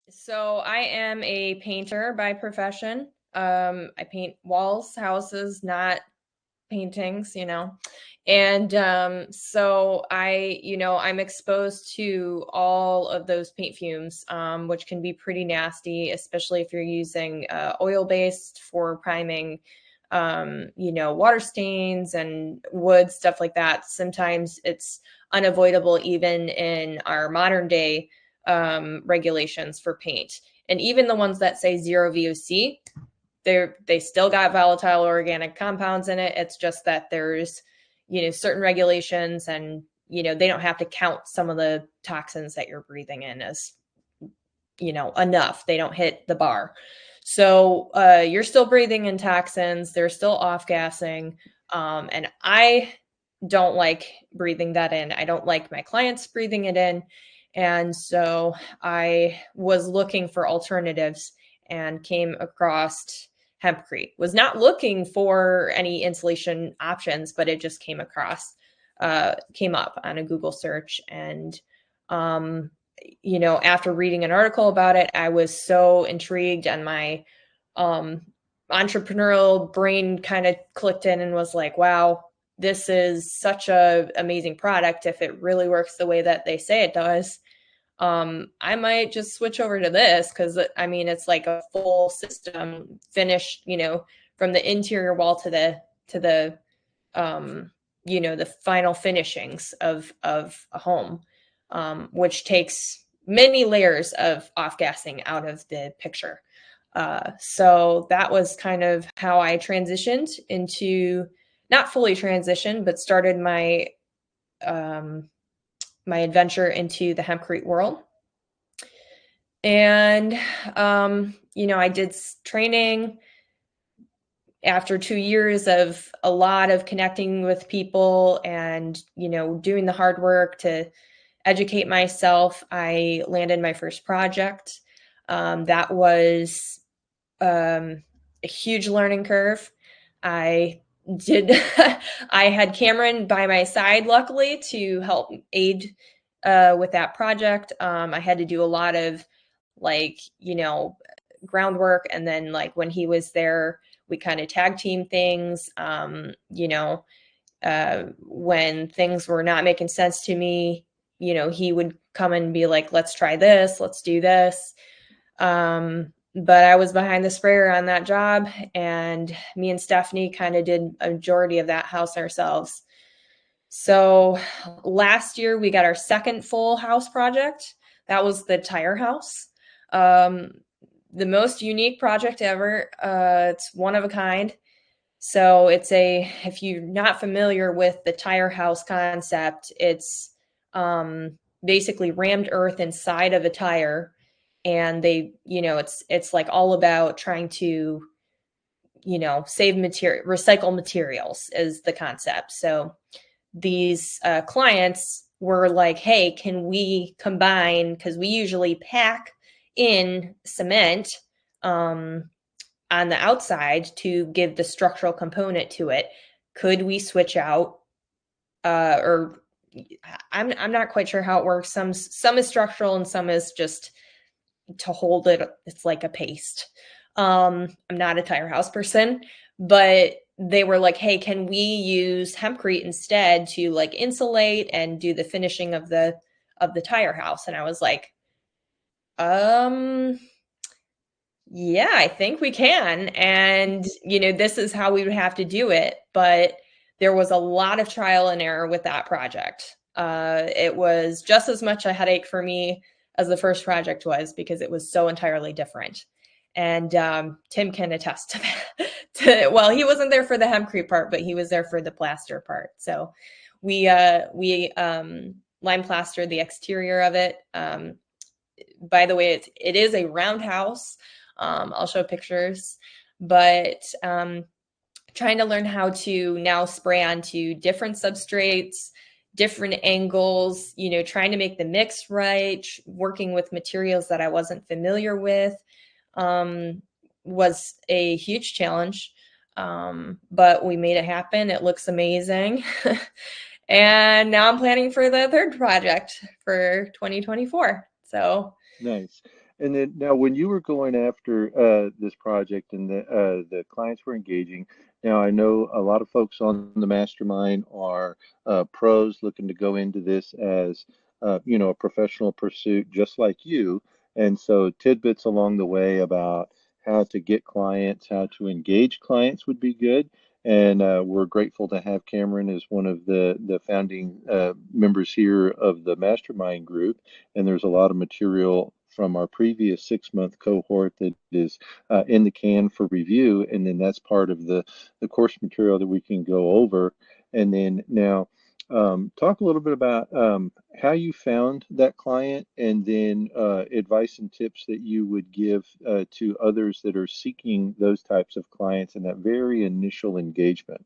So I am a painter by profession. I paint walls, houses, not paintings, And so I'm exposed to all of those paint fumes, which can be pretty nasty, especially if you're using oil-based for priming, water stains and wood, stuff like that. Sometimes it's unavoidable even in our modern day regulations for paint. And even the ones that say zero VOC, they still got volatile organic compounds in it. It's just that there's, certain regulations, and, they don't have to count some of the toxins that you're breathing in as, enough. They don't hit the bar. So you're still breathing in toxins. They're still off gassing. And I don't like breathing that in. I don't like my clients breathing it in. And so I was looking for alternatives and came across hempcrete. Was not looking for any insulation options, but it just came up on a Google search. And after reading an article about it, I was so intrigued, and my entrepreneurial brain kind of clicked in and was like, wow, this is such a amazing product. If it really works the way that they say it does, I might just switch over to this, because it's like a full system finished, from the interior wall to the the final finishings of a home, which takes many layers of off gassing out of the picture. So that was kind of how I transitioned into, not fully transitioned, but started my my adventure into the hempcrete world. And I did training after 2 years of a lot of connecting with people and, doing the hard work to educate myself. I landed my first project. That was a huge learning curve. I had Cameron by my side, luckily, to help aid with that project. I had to do a lot of groundwork. And then when he was there, we kind of tag team things. When things were not making sense to me, he would come and be like, let's try this, let's do this. But I was behind the sprayer on that job, and me and Stephanie kind of did a majority of that house ourselves. So last year we got our second full house project. That was the tire house. The most unique project ever. It's one of a kind. So if you're not familiar with the tire house concept, it's basically rammed earth inside of a tire. And it's like all about trying to, save material, recycle materials is the concept. So these clients were like, hey, can we combine, because we usually pack in cement on the outside to give the structural component to it. Could we switch out or I'm not quite sure how it works. Some is structural and some is just to hold it. It's like a paste. I'm not a tire house person, but they were like, hey, can we use hempcrete instead to insulate and do the finishing of the tire house? And I was like, yeah, I think we can. And, this is how we would have to do it. But there was a lot of trial and error with that project. It was just as much a headache for me as the first project was, because it was so entirely different. And Tim can attest to that. Well, he wasn't there for the hempcrete part, but he was there for the plaster part. So we lime plastered the exterior of it. By the way, it is a roundhouse. I'll show pictures, but trying to learn how to now spray onto different substrates, different angles, trying to make the mix right, working with materials that I wasn't familiar with, was a huge challenge. But we made it happen. It looks amazing. And now I'm planning for the third project for 2024. So Nice. And then now, when you were going after this project and the clients were engaging, now I know a lot of folks on the mastermind are pros looking to go into this as a professional pursuit, just like you. And so tidbits along the way about how to get clients, how to engage clients would be good. And we're grateful to have Cameron as one of the founding members here of the mastermind group. And there's a lot of material from our previous 6-month cohort that is in the can for review, and then that's part of the course material that we can go over. And then now, talk a little bit about how you found that client, and then advice and tips that you would give to others that are seeking those types of clients in that very initial engagement.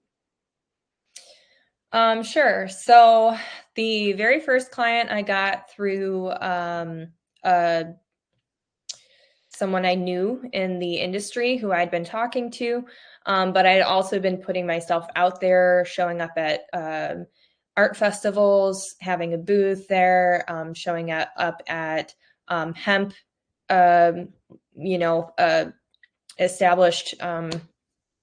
Sure. So the very first client I got through uh, someone I knew in the industry who I'd been talking to, but I'd also been putting myself out there, showing up at art festivals, having a booth there, showing up at Hemp, um, you know, uh, established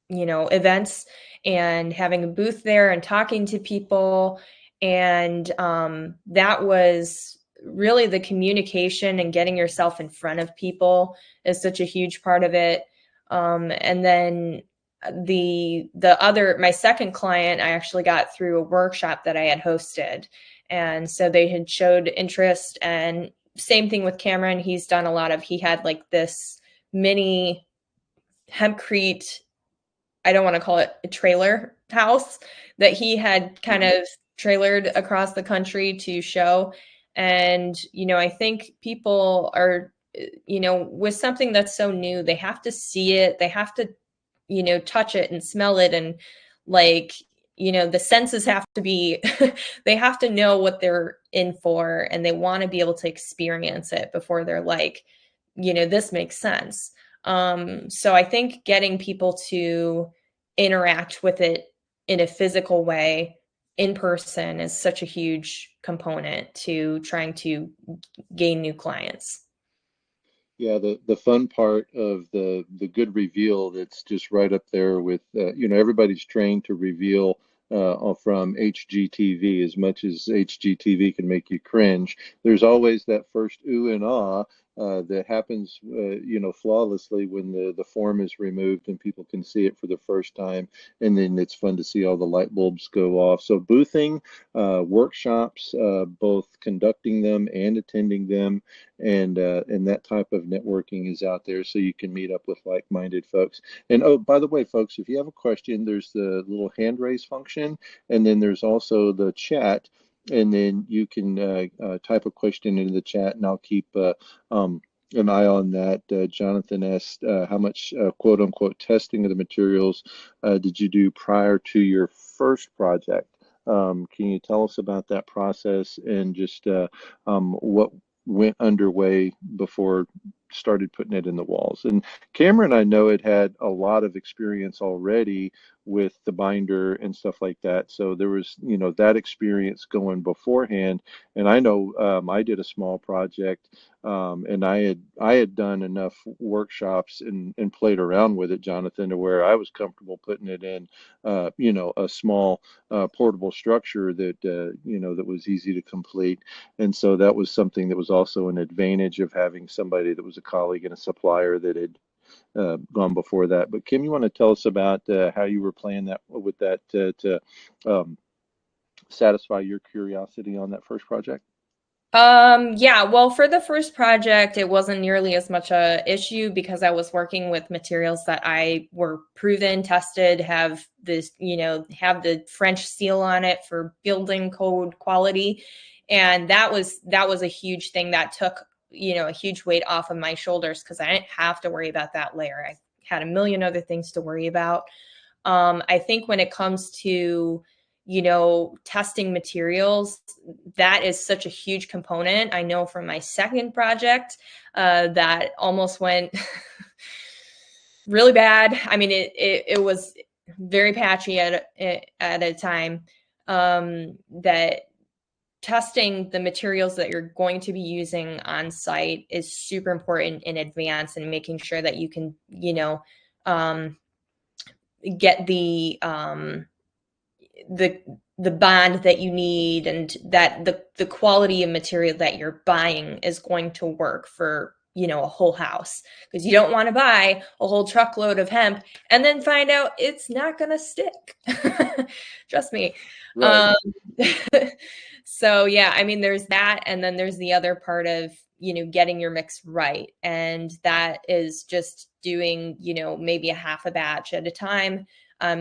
events, and having a booth there and talking to people. And that was really the communication and getting yourself in front of people is such a huge part of it. And then my second client I actually got through a workshop that I had hosted. And so they had showed interest, and same thing with Cameron. He had like this mini hempcrete, I don't want to call it a trailer house, that he had kind of trailered across the country to show. And, I think people are, with something that's so new, they have to see it, they have to, touch it and smell it. And like, the senses have to be, they have to know what they're in for, and they want to be able to experience it before they're like, this makes sense. So I think getting people to interact with it in a physical way in person is such a huge component to trying to gain new clients. Yeah, the fun part of the good reveal that's just right up there with everybody's trained to reveal from HGTV. As much as HGTV can make you cringe, there's always that first ooh and ah that happens flawlessly when the form is removed and people can see it for the first time, and then it's fun to see all the light bulbs go off. So boothing, workshops, both conducting them and attending them, and that type of networking is out there, so you can meet up with like-minded folks. And oh, by the way, folks, if you have a question, there's the little hand raise function, and then there's also the chat, and then you can type a question into the chat, and I'll keep um, an eye on that. Jonathan asked, how much quote unquote testing of the materials did you do prior to your first project? Can you tell us about that process, and just what went underway before started putting it in the walls? And Cameron, I know, it had a lot of experience already with the binder and stuff like that. So there was, that experience going beforehand. And I know I did a small project, and I had done enough workshops and played around with it, Jonathan, to where I was comfortable putting it in, a small portable structure that that was easy to complete. And so that was something that was also an advantage of having somebody that was a colleague and a supplier that had gone before that. But Kim, you want to tell us about how you were playing that with that to satisfy your curiosity on that first project? Yeah, well, for the first project, it wasn't nearly as much a issue because I was working with materials that I were proven, tested, have this, have the French seal on it for building code quality. And that was a huge thing that took, a huge weight off of my shoulders because I didn't have to worry about that layer. I had a million other things to worry about. I think when it comes to, testing materials, that is such a huge component. I know from my second project that almost went really bad. I mean, it was very patchy at a time, that testing the materials that you're going to be using on site is super important in advance, and making sure that you can, um, get the the bond that you need, and that the quality of material that you're buying is going to work for, a whole house, because you don't want to buy a whole truckload of hemp and then find out it's not going to stick. Trust me. Right. um, so yeah, I mean, there's that, and then there's the other part of, getting your mix right, and that is just doing, maybe a half a batch at a time.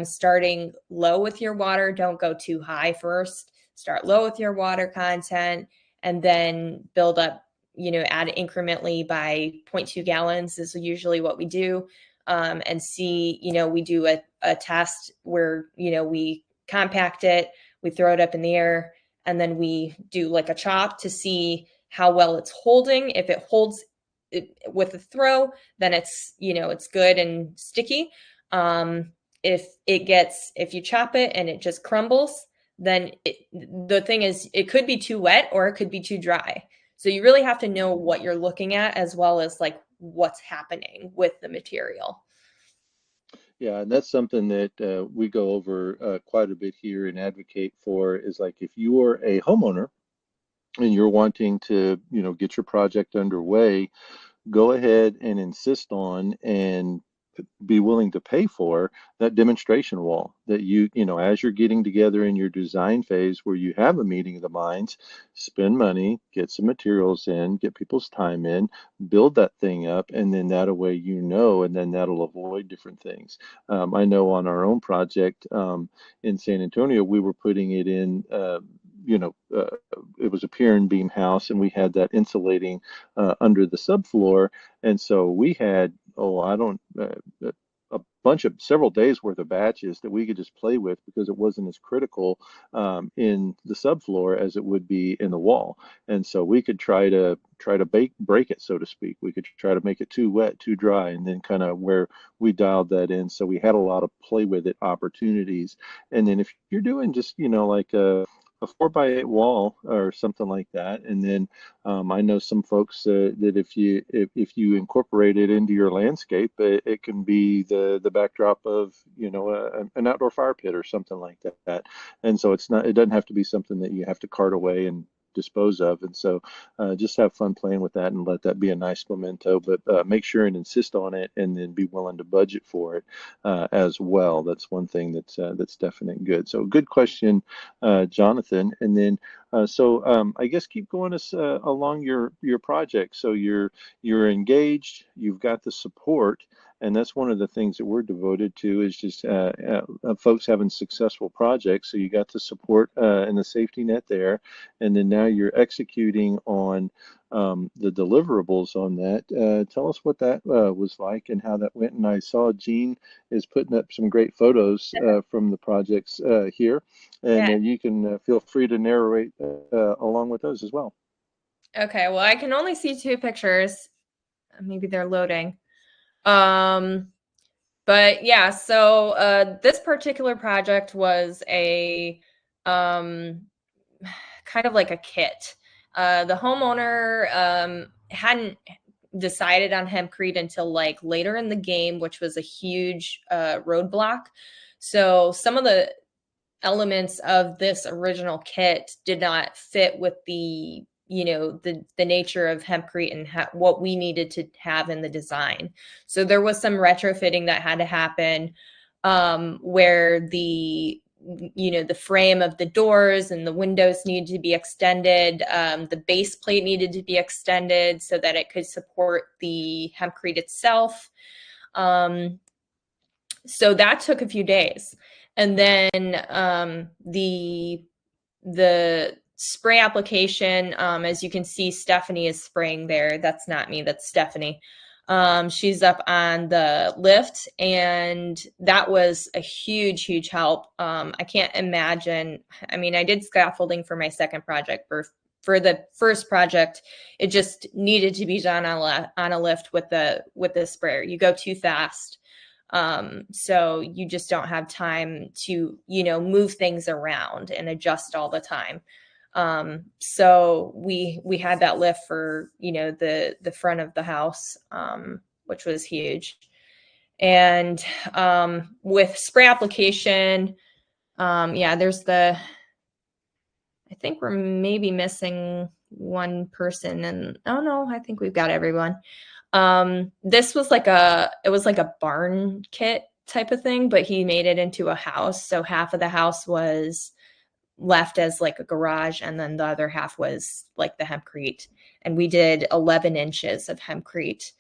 Starting low with your water. Don't go too high first. Start low with your water content, and then build up, add incrementally by zero point 0.2 gallons is usually what we do. And see, we do a test where, we compact it, we throw it up in the air, and then we do like a chop to see how well it's holding. If it holds it with a throw, then it's good and sticky. If you chop it and it just crumbles, then the thing is, it could be too wet or it could be too dry. So you really have to know what you're looking at, as well as like what's happening with the material. Yeah, and that's something that we go over quite a bit here and advocate for is like if you're a homeowner and you're wanting to, get your project underway, go ahead and insist on and be willing to pay for that demonstration wall that as you're getting together in your design phase where you have a meeting of the minds, spend money, get some materials in, get people's time in, build that thing up, and then that way, and then that'll avoid different things. I know on our own project in San Antonio, we were putting it in. You know, uh, it was a pier and beam house, and we had that insulating under the subfloor, and so we had, oh, I don't, a bunch of several days worth of batches that we could just play with because it wasn't as critical in the subfloor as it would be in the wall. And so we could try to break it, so to speak. We could try to make it too wet, too dry, and then kind of where we dialed that in. So we had a lot of play with it opportunities. And then if you're doing just, like a 4x8 wall or something like that, and then I know some folks that if you incorporate it into your landscape, it can be the backdrop of an outdoor fire pit or something like that. And so it doesn't have to be something that you have to cart away and dispose of. And so just have fun playing with that and let that be a nice memento. But make sure and insist on it, and then be willing to budget for it as well. That's one thing that's definitely good. So good question, Jonathan. And then I guess keep going us along your project. So you're engaged, you've got the support, and that's one of the things that we're devoted to is just folks having successful projects. So you got the support and the safety net there, and then now you're executing on the deliverables on that. Tell us what that was like and how that went. And I saw Jean is putting up some great photos from the projects here, and Yeah. you can feel free to narrate along with those as well. Okay. Well, I can only see two pictures. Maybe they're loading. Um, but yeah, so this particular project was a um, kind of like a kit. The homeowner hadn't decided on hempcrete until like later in the game, which was a huge roadblock. So some of the elements of this original kit did not fit with the nature of hempcrete and what we needed to have in the design. So there was some retrofitting that had to happen, where the frame of the doors and the windows needed to be extended. The base plate needed to be extended so that it could support the hempcrete itself. So that took a few days. And then the spray application, as you can see, Stephanie is spraying there. That's not me, that's Stephanie. She's up on the lift, and that was a huge, huge help. I can't imagine. I mean, I did scaffolding for my second project. For the first project, it just needed to be done on a lift with the sprayer. You go too fast. So you just don't have time to, move things around and adjust all the time. So we had that lift for, the front of the house, which was huge. And with spray application, yeah, I think we're maybe missing one person, and oh no, I think we've got everyone. This was it was like a barn kit type of thing, but he made it into a house. So half of the house was left as like a garage, and then the other half was like the hempcrete. And we did 11 inches of hempcrete.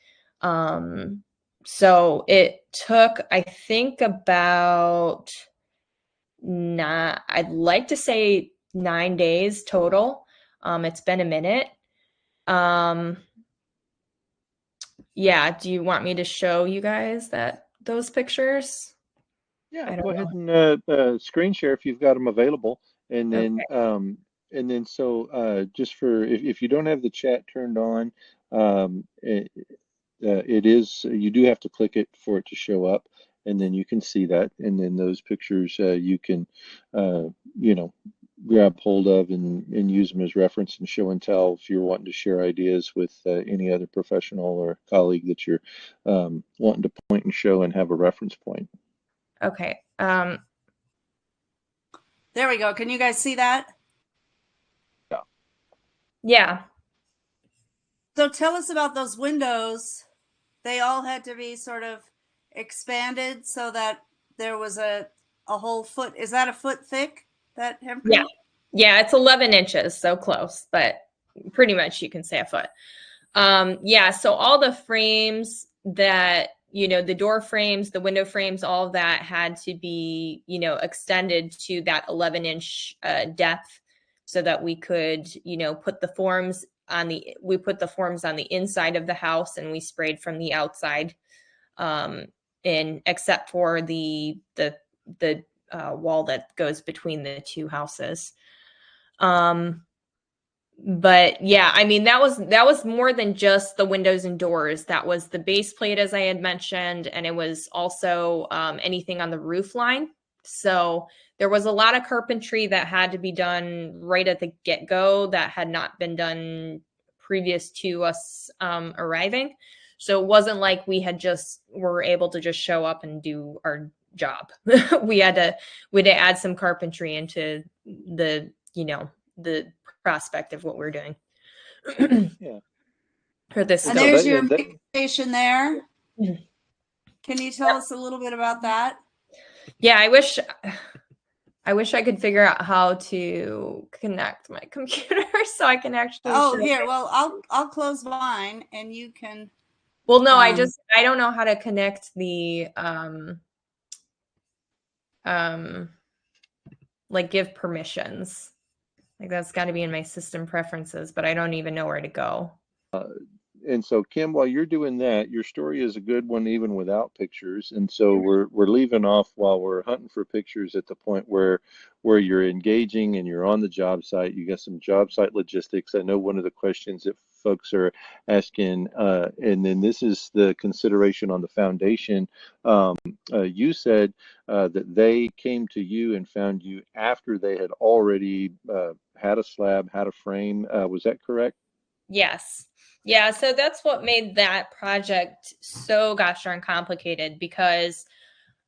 So it took, I think, about not, I'd like to say 9 days total. It's been a minute. Um, yeah, do you want me to show you guys those pictures? Yeah, I go don't ahead know. and screen share if you've got them available, and then Okay. just for if you don't have the chat turned on, it is you do have to click it for it to show up, and then you can see that, and then those pictures you can uh, you know grab hold of and use them as reference and show and tell if you're wanting to share ideas with any other professional or colleague that you're wanting to point and show and have a reference point. Okay. There we go. Can you guys see that? Yeah. Yeah. So tell us about those windows. They all had to be sort of expanded so that there was a whole foot. Is that a foot thick, that Yeah. hempcrete? Yeah, it's 11 inches, so close, but pretty much you can say a foot. Yeah, so all the frames that, the door frames, the window frames, all of that had to be, extended to that 11-inch depth so that we could, put the forms we put the forms on the inside of the house, and we sprayed from the outside, um, except for the wall that goes between the two houses. Um, but yeah, I mean, that was more than just the windows and doors. That was the base plate, as I had mentioned, and it was also anything on the roof line. So there was a lot of carpentry that had to be done right at the get-go that had not been done previous to us arriving. So it wasn't like we were able to just show up and do our job. we had to add some carpentry into the prospect of what we're doing. Yeah. For this And And so scope. there's that, your and that mix station there. Can you tell us a little bit about that? Yeah, I wish I could figure out how to connect my computer so I can actually Oh, show here. it. Well, I'll close mine and you can. Well, no, Um, I don't know how to connect the um like give permissions. Like that's got to be in my system preferences, but I don't even know where to go. and so Kim, while you're doing that, your story is a good one even without pictures. And so we're leaving off while we're hunting for pictures at the point where you're engaging and you're on the job site. You got some job site logistics. I know one of the questions that folks are asking, and then this is the consideration on the foundation. You said that they came to you and found you after they had already had a slab, had a frame. Was that correct? Yes. Yeah, so that's what made that project so gosh darn complicated because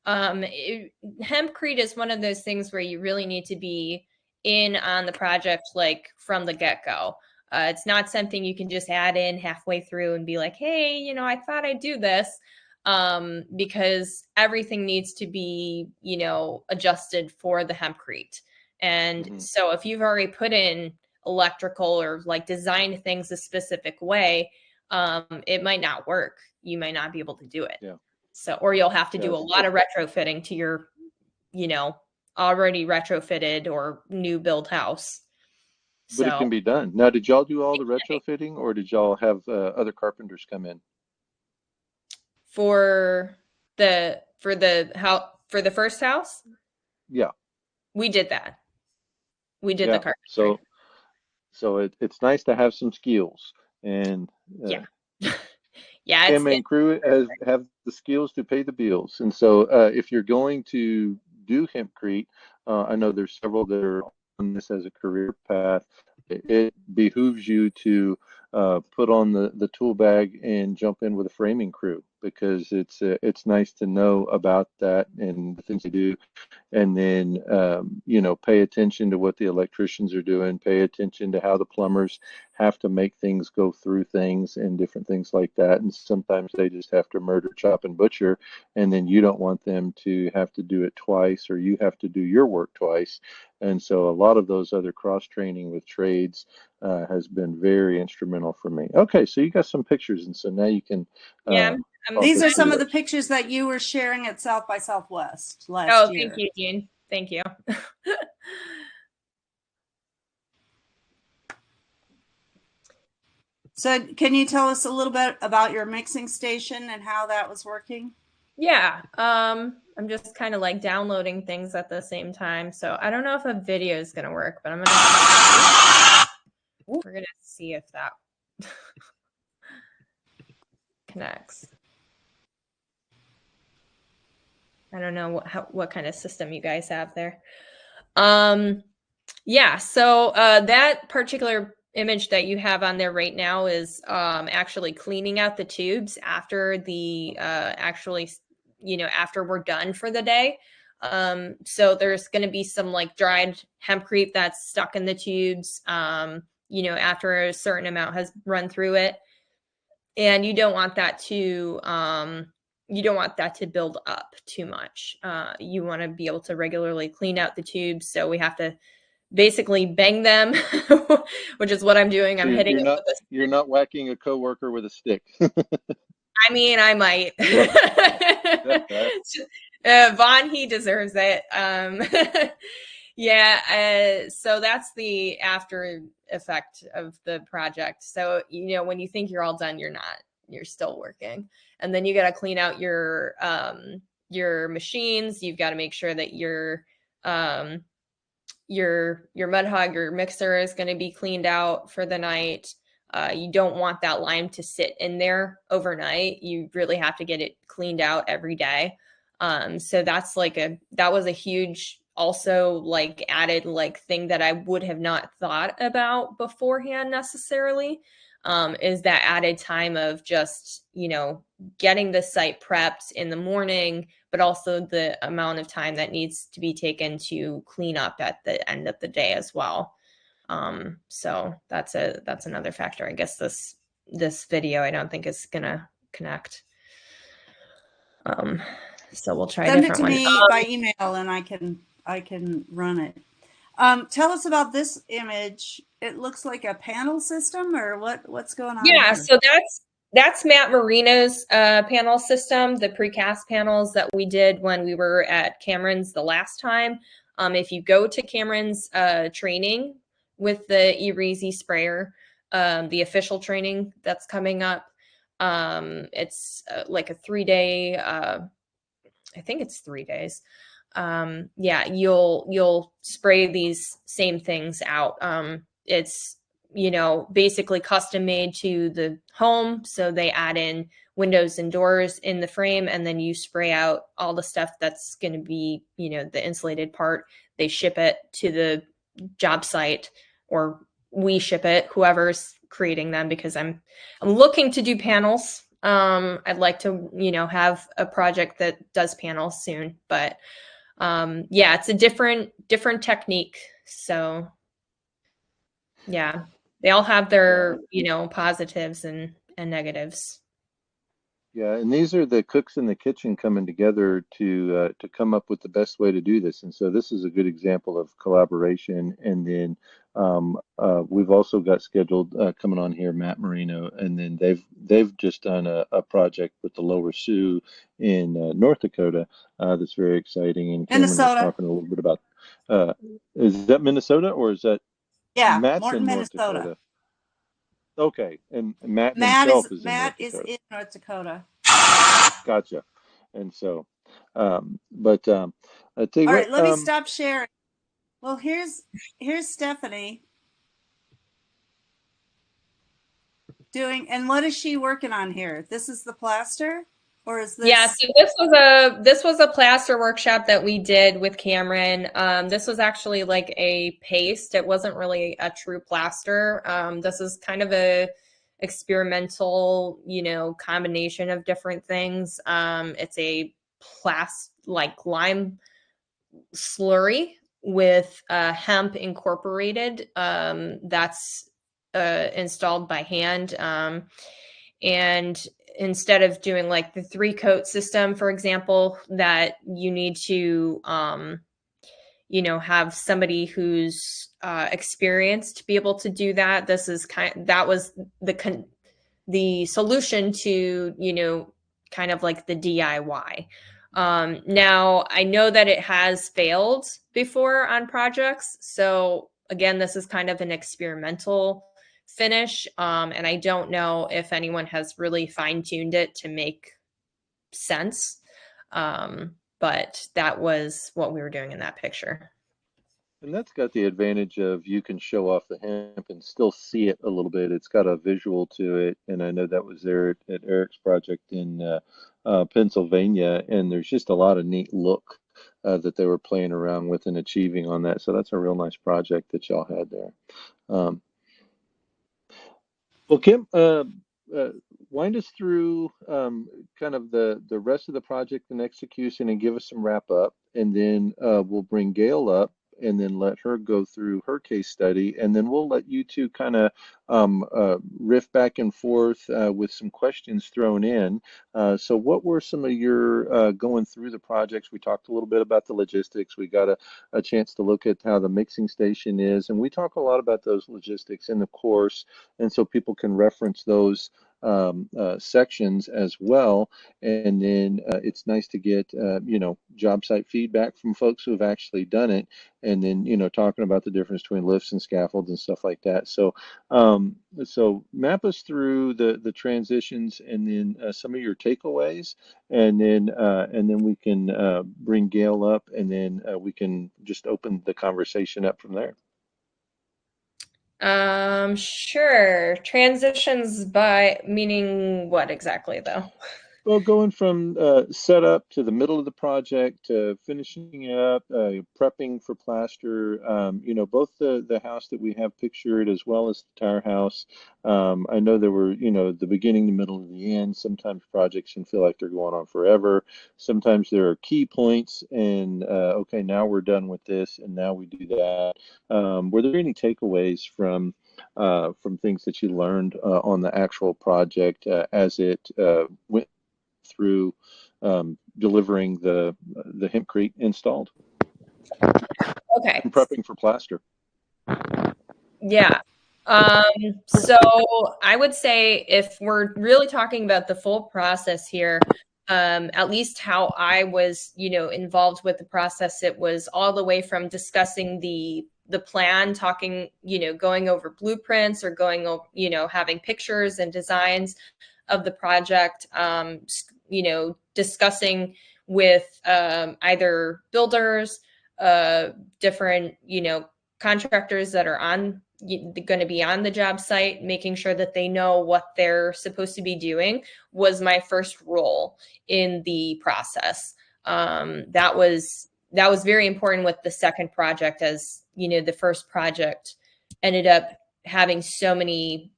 hempcrete is one of those things where you really need to be in on the project like from the get-go. It's not something you can just add in halfway through and be like, hey, I thought I'd do this, because everything needs to be, adjusted for the hempcrete. And Hmm. so if you've already put in electrical or like designed things a specific way, it might not work. You might not be able to do it. Yeah. So, or you'll have to do a Yes. lot of retrofitting to your, you know, already retrofitted or new build house. But it So can be done. Now, did y'all do all the retrofitting or did y'all have other carpenters come in? for the first house, Yeah, we did that. We did the yeah. carpentry. So it's nice to have some skills. And Yeah. Yeah, Kim and crew have the skills to pay the bills. And so if you're going to do hempcrete, I know there's several that are this as a career path, it behooves you to put on the tool bag and jump in with a framing crew, because it's nice to know about that and the things they do. And then pay attention to what the electricians are doing, pay attention to how the plumbers have to make things go through things and different things like that. And sometimes they just have to murder, chop, and butcher, and then you don't want them to have to do it twice, or you have to do your work twice. And so a lot of those other cross training with trades has been very instrumental for me. Okay, so you got some pictures, and so now you can Yeah, talk These us are through some of the those. pictures that you were sharing at South by Southwest last oh, thank year. you, Jean. Thank you. So can you tell us a little bit about your mixing station and how that was working? Yeah, I'm just kind of like downloading things at the same time. So I don't know if a video is gonna work, but we're gonna see if that connects. I don't know what kind of system you guys have there. Yeah, so that particular image that you have on there right now is actually cleaning out the tubes after the after we're done for the day. So there's going to be some like dried hempcrete that's stuck in the tubes, after a certain amount has run through it. And you don't want that to build up too much. You want to be able to regularly clean out the tubes. So we have to basically bang them, which is what I'm doing. So I'm hitting it with a you're not whacking a coworker with a stick. I mean, I might. Vaughn, he deserves it. Yeah, so that's the after effect of the project. So, when you think you're all done, you're not. You're still working. And then you got to clean out your machines. You've got to make sure that your mud hog, your mixer is going to be cleaned out for the night. You don't want that lime to sit in there overnight. You really have to get it cleaned out every day. So that was a huge also like added like thing that I would have not thought about beforehand necessarily. Is that added time of just, getting the site prepped in the morning, but also the amount of time that needs to be taken to clean up at the end of the day as well. So that's another factor. I guess this video I don't think is gonna connect. So we'll try a Send it different to one. me by email and I can run it. Tell us about this image. It looks like a panel system, or what's going on Yeah, here? so that's Matt Marino's panel system, the precast panels that we did when we were at Cameron's the last time. If you go to Cameron's training with the eReezy sprayer, the official training that's coming up, it's like a 3-day. I think it's 3 days. Yeah, you'll spray these same things out. It's basically custom made to the home, so they add in windows and doors in the frame, and then you spray out all the stuff that's going to be the insulated part. They ship it to the job site, or we ship it, whoever's creating them, because I'm looking to do panels. I'd like to have a project that does panels soon, but yeah, it's a different technique. So yeah, they all have their positives and negatives. Yeah, and these are the cooks in the kitchen coming together to come up with the best way to do this. And so this is a good example of collaboration. And then we've also got scheduled coming on here Matt Marino, and then they've just done a project with the Lower Sioux in North Dakota that's very exciting. And Cameron was Minnesota. talking a little bit about is that Minnesota, or is that Yeah, Matt's Morton, in North Minnesota. Dakota? Okay, and Matt himself is in North Matt is Dakota. in North Dakota. Gotcha. And so, but I tell you All what, right, let me stop sharing. Well, here's Stephanie doing, and what is she working on here? This is the plaster? or is Yeah, this? so this was a plaster workshop that we did with Cameron. This was actually like a paste. It wasn't really a true plaster. This is kind of a experimental, combination of different things. It's a like lime slurry with hemp incorporated. That's installed by hand. And instead of doing like the 3-coat system, for example, that you need to, have somebody who's experienced to be able to do that. That was the solution to, kind of like the DIY. Now, I know that it has failed before on projects. So, again, this is kind of an experimental finish. And I don't know if anyone has really fine tuned it to make sense. But that was what we were doing in that picture. And that's got the advantage of you can show off the hemp and still see it a little bit. It's got a visual to it, and I know that was there at Eric's project in Pennsylvania, and there's just a lot of neat look that they were playing around with and achieving on that. So that's a real nice project that y'all had there. Um, well, Kim, uh, wind us through kind of the rest of the project and execution and give us some wrap up, and then we'll bring Gail up and then let her go through her case study, and then we'll let you two kind of riff back and forth with some questions thrown in. So what were some of your going through the projects? We talked a little bit about the logistics. We got a chance to look at how the mixing station is, and we talk a lot about those logistics in the course, and so people can reference those sections as well. And then it's nice to get, job site feedback from folks who have actually done it. And then, talking about the difference between lifts and scaffolds and stuff like that. So map us through the transitions and then some of your takeaways, and then we can bring Gail up, and then we can just open the conversation up from there. Sure. Transitions by meaning what exactly, though? Well, going from setup to the middle of the project to finishing it up, prepping for plaster, both the house that we have pictured as well as the tire house. I know there were, the beginning, the middle, and the end. Sometimes projects can feel like they're going on forever. Sometimes there are key points, and okay, now we're done with this, and now we do that. Were there any takeaways from things that you learned on the actual project as it went through delivering the hempcrete installed Okay. and prepping for plaster? Yeah. So I would say if we're really talking about the full process here, at least how I was, involved with the process, it was all the way from discussing the plan, talking, going over blueprints or going over, having pictures and designs of the project, discussing with either builders, different, contractors that are going to be on the job site, making sure that they know what they're supposed to be doing was my first role in the process. That was very important with the second project, as the first project ended up having so many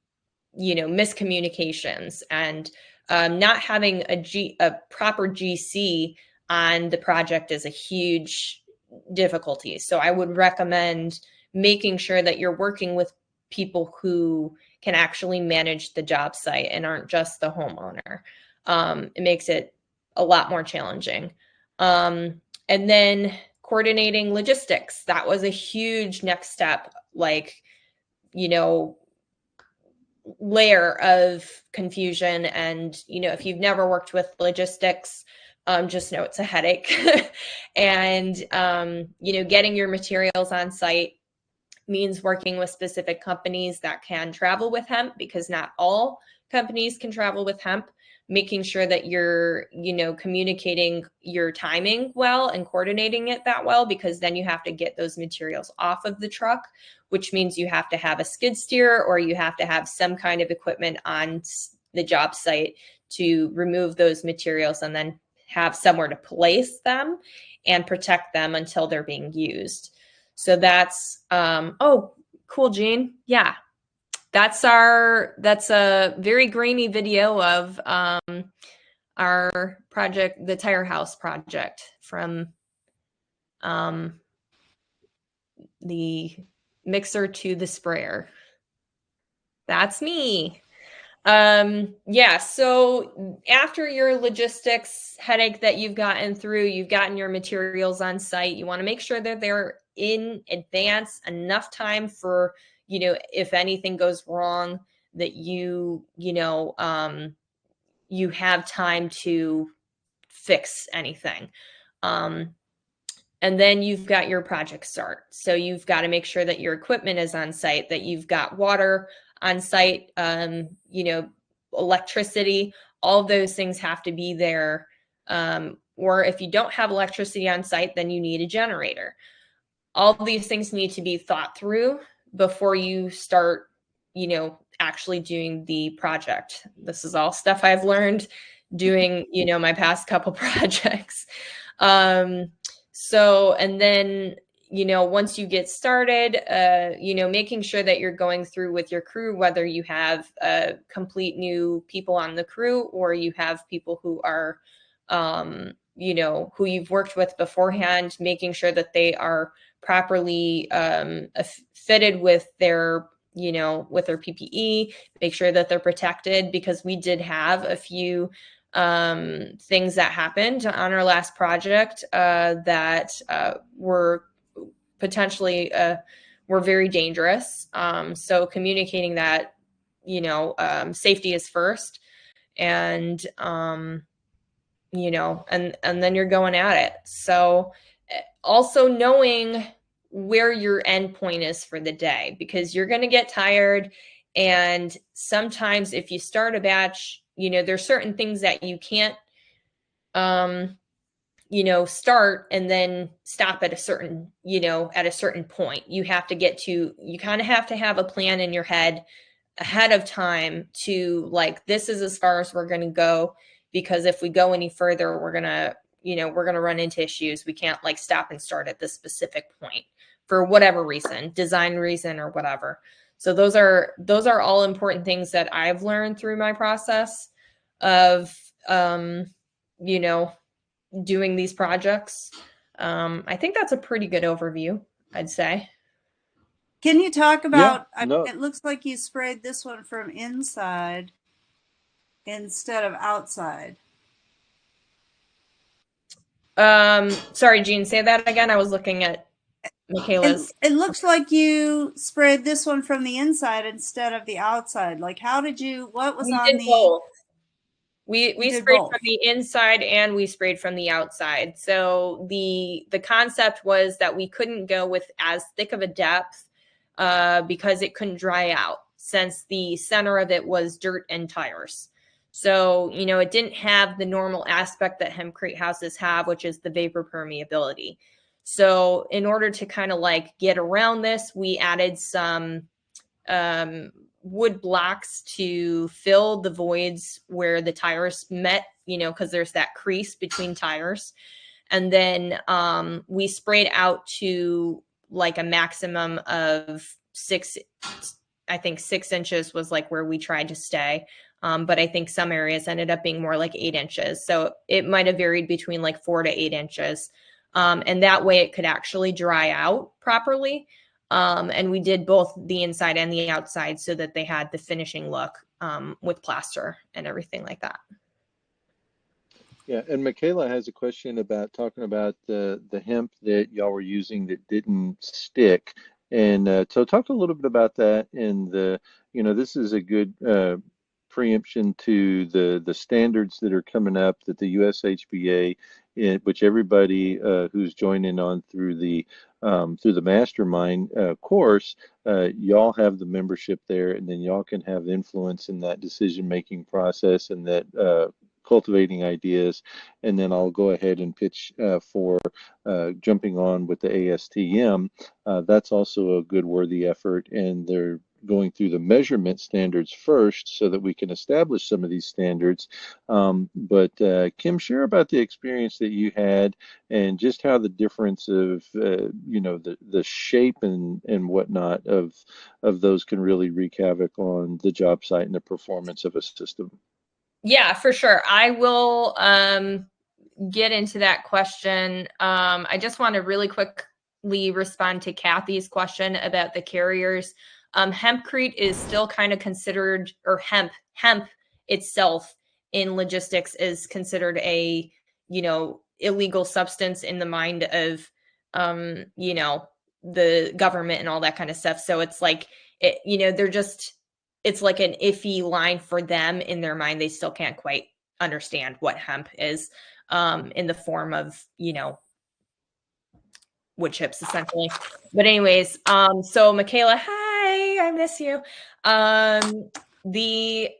miscommunications, and not having a proper GC on the project is a huge difficulty. So I would recommend making sure that you're working with people who can actually manage the job site and aren't just the homeowner. It makes it a lot more challenging. And then coordinating logistics. That was a huge next step. Like, layer of confusion. And, if you've never worked with logistics, just know it's a headache. And, getting your materials on site means working with specific companies that can travel with hemp, because not all companies can travel with hemp. Making sure that you're, communicating your timing well and coordinating it that well, because then you have to get those materials off of the truck, which means you have to have a skid steer or you have to have some kind of equipment on the job site to remove those materials and then have somewhere to place them and protect them until they're being used. So that's, oh, cool, Gene. Yeah, that's a very grainy video of our project, the Tire House project, from the mixer to the sprayer. That's me. Yeah, so after your logistics headache that you've gotten through, you've gotten your materials on site, you want to make sure that they're in advance, enough time for, if anything goes wrong, that you have time to fix anything. And then you've got your project start. So you've got to make sure that your equipment is on site, that you've got water on site, electricity, all of those things have to be there. Or if you don't have electricity on site, then you need a generator. All these things need to be thought through before you start, actually doing the project. This is all stuff I've learned doing, my past couple projects. So, and then, once you get started, making sure that you're going through with your crew, whether you have complete new people on the crew or you have people who are, who you've worked with beforehand, making sure that they are properly fitted with their, with their PPE, make sure that they're protected, because we did have a few things that happened on our last project that were potentially were very dangerous. So communicating that, safety is first, and and then you're going at it. So also knowing where your end point is for the day, because you're going to get tired. And sometimes if you start a batch, there's certain things that you can't, start and then stop at a certain, at a certain point. You kind of have to have a plan in your head ahead of time to, like, this is as far as we're going to go, because if we go any further, we're going to run into issues. We can't like stop and start at this specific point for whatever reason, design reason or whatever. So those are all important things that I've learned through my process of, doing these projects. I think that's a pretty good overview, I'd say. Can you talk about, no. it looks like you sprayed this one from inside instead of outside. Sorry, Jean, say that again. I was looking at Michaela's. It looks like you sprayed this one from the inside instead of the outside. Like, what was on did both. We sprayed both from the inside and we sprayed from the outside. So the concept was that we couldn't go with as thick of a depth because it couldn't dry out, since the center of it was dirt and tires. So, it didn't have the normal aspect that hempcrete houses have, which is the vapor permeability. So in order to kind of like get around this, we added some wood blocks to fill the voids where the tires met, because there's that crease between tires. And then we sprayed out to like a maximum of 6 inches was like where we tried to stay. But I think some areas ended up being more like 8 inches. So it might have varied between like 4 to 8 inches. And that way it could actually dry out properly. And we did both the inside and the outside so that they had the finishing look with plaster and everything like that. Yeah, and Michaela has a question about talking about the hemp that y'all were using that didn't stick. And so talk a little bit about that. And this is a good preemption to the standards that are coming up that the USHBA, which everybody who's joining on through the Mastermind course, y'all have the membership there, and then y'all can have influence in that decision-making process and that cultivating ideas. And then I'll go ahead and pitch for jumping on with the ASTM. That's also a good worthy effort, and they're going through the measurement standards first so that we can establish some of these standards. But Kim, share about the experience that you had and just how the difference of the shape and whatnot of those can really wreak havoc on the job site and the performance of a system. Yeah, for sure. I will get into that question. I just want to really quickly respond to Kathy's question about the carriers. Hempcrete is still kind of considered, or hemp itself in logistics is considered a, illegal substance in the mind of, the government and all that kind of stuff. So it's like, they're just, it's like an iffy line for them in their mind. They still can't quite understand what hemp is, in the form of, wood chips essentially. But anyways, so Michaela, hi, I miss you. The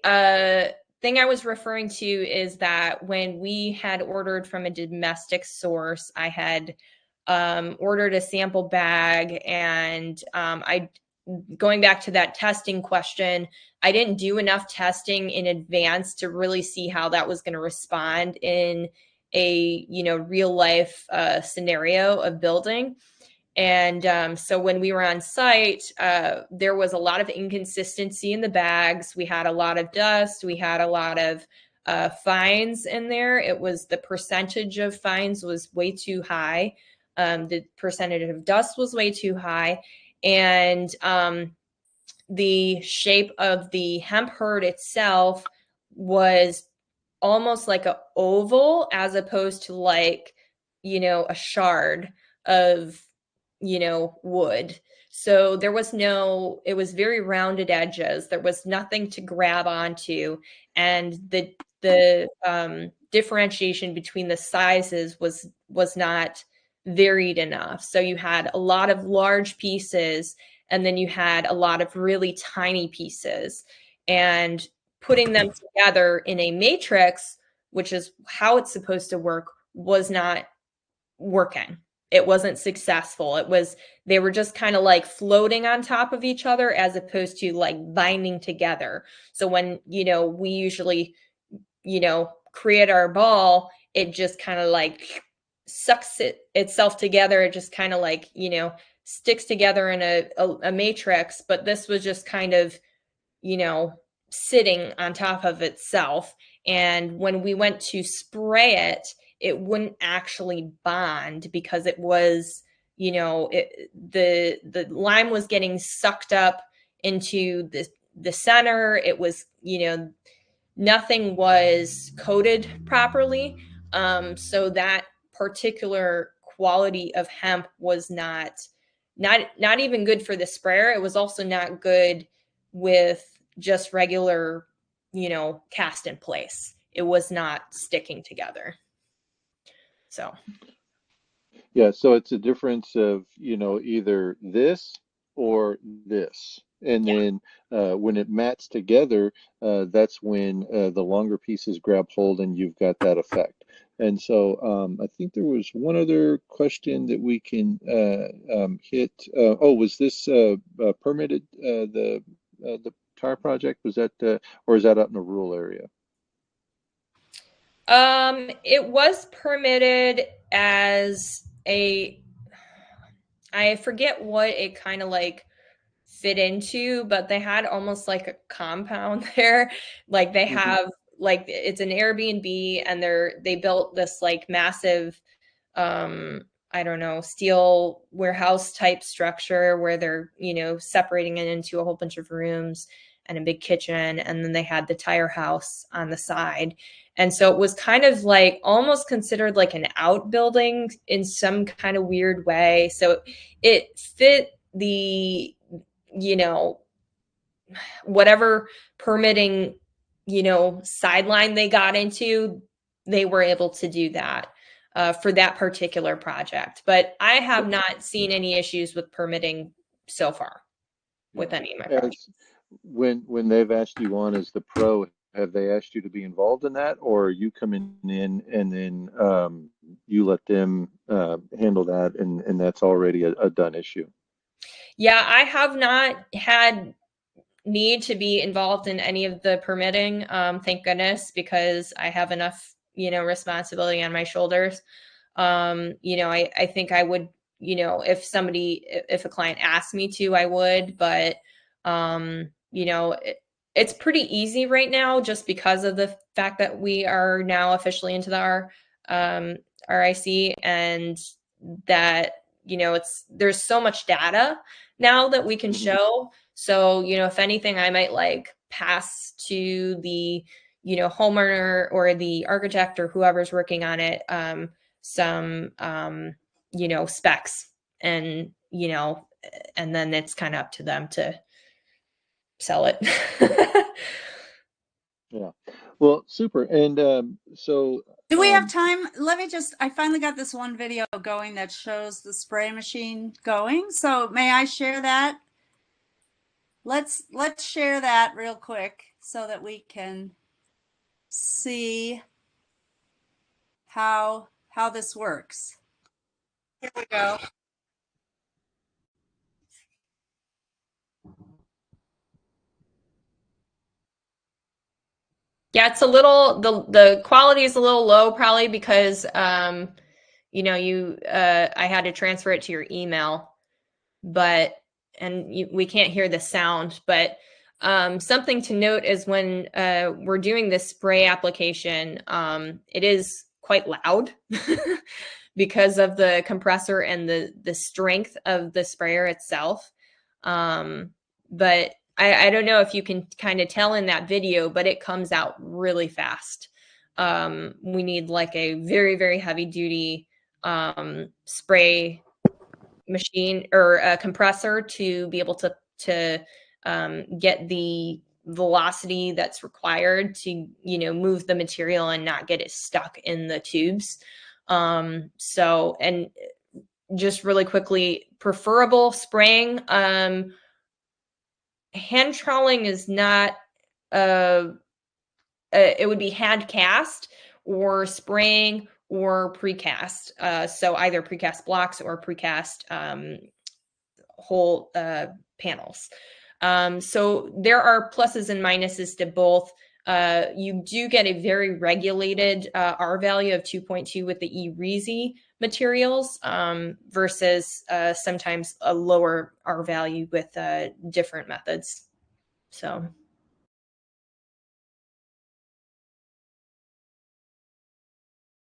thing I was referring to is that when we had ordered from a domestic source, I had ordered a sample bag, and going back to that testing question, I didn't do enough testing in advance to really see how that was going to respond in a real life scenario of building. And so when we were on site, there was a lot of inconsistency in the bags. We had a lot of dust. We had a lot of fines in there. It was the percentage of fines was way too high. The percentage of dust was way too high. And the shape of the hemp herd itself was almost like a oval as opposed to like, a shard of, wood. So there was it was very rounded edges. There was nothing to grab onto. And the differentiation between the sizes was not varied enough. So you had a lot of large pieces, and then you had a lot of really tiny pieces. And putting them together in a matrix, which is how it's supposed to work, was not working. It wasn't successful. They were just kind of like floating on top of each other as opposed to like binding together. So when, we usually, create our ball, it just kind of like sucks itself together. It just kind of like, sticks together in a matrix. But this was just kind of, sitting on top of itself. And when we went to spray it, it wouldn't actually bond because it was, the lime was getting sucked up into the center. It was, nothing was coated properly. So that particular quality of hemp was not even good for the sprayer. It was also not good with just regular, cast in place. It was not sticking together. So Yeah, so it's a difference of, either this or this. And yeah. then when it mats together, that's when the longer pieces grab hold and you've got that effect. And so I think there was one other question that we can hit. Was this permitted, the tire project? Was that, or is that out in a rural area? It was permitted as I forget what it kind of like fit into, but they had almost like a compound there. Like they Hmm. have like it's an Airbnb, and they built this like massive I don't know, steel warehouse type structure where they're, separating it into a whole bunch of rooms and a big kitchen, and then they had the tire house on the side. And so it was kind of like almost considered like an outbuilding in some kind of weird way. So it fit the, you know, whatever permitting, sideline they got into, they were able to do that for that particular project. But I So, have not seen any issues with permitting so far yeah. with any of my projects. As when they've asked you on as the pro, have they asked you to be involved in that, or are you coming in and then you let them handle that, and that's already a done issue? Yeah, I have not had need to be involved in any of the permitting, thank goodness, because I have enough, responsibility on my shoulders. I think I would, if a client asked me to, I would, but, it's pretty easy right now just because of the fact that we are now officially into the RIC, and that, there's so much data now that we can show. So, if anything, I might like pass to the, homeowner or the architect or whoever's working on it, some, specs, and, and then it's kind of up to them to sell it. Yeah. Well, super. And so do we have time? I finally got this one video going that shows the spray machine going. So may I share that? Let's share that real quick so that we can see how this works. Here we go. Yeah, it's a little, the quality is a little low, probably because I had to transfer it to your email, but we can't hear the sound. But something to note is when we're doing this spray application, it is quite loud because of the compressor and the strength of the sprayer itself. But I don't know if you can kind of tell in that video, but it comes out really fast. We need like a very, very heavy duty spray machine or a compressor to be able to get the velocity that's required to, move the material and not get it stuck in the tubes. So, and just really quickly, preferable spraying, hand trolling is not, it would be hand cast or spraying or precast. So either precast blocks or precast whole panels. So there are pluses and minuses to both. You do get a very regulated R value of 2.2 with the eReasy materials versus sometimes a lower R value with different methods. So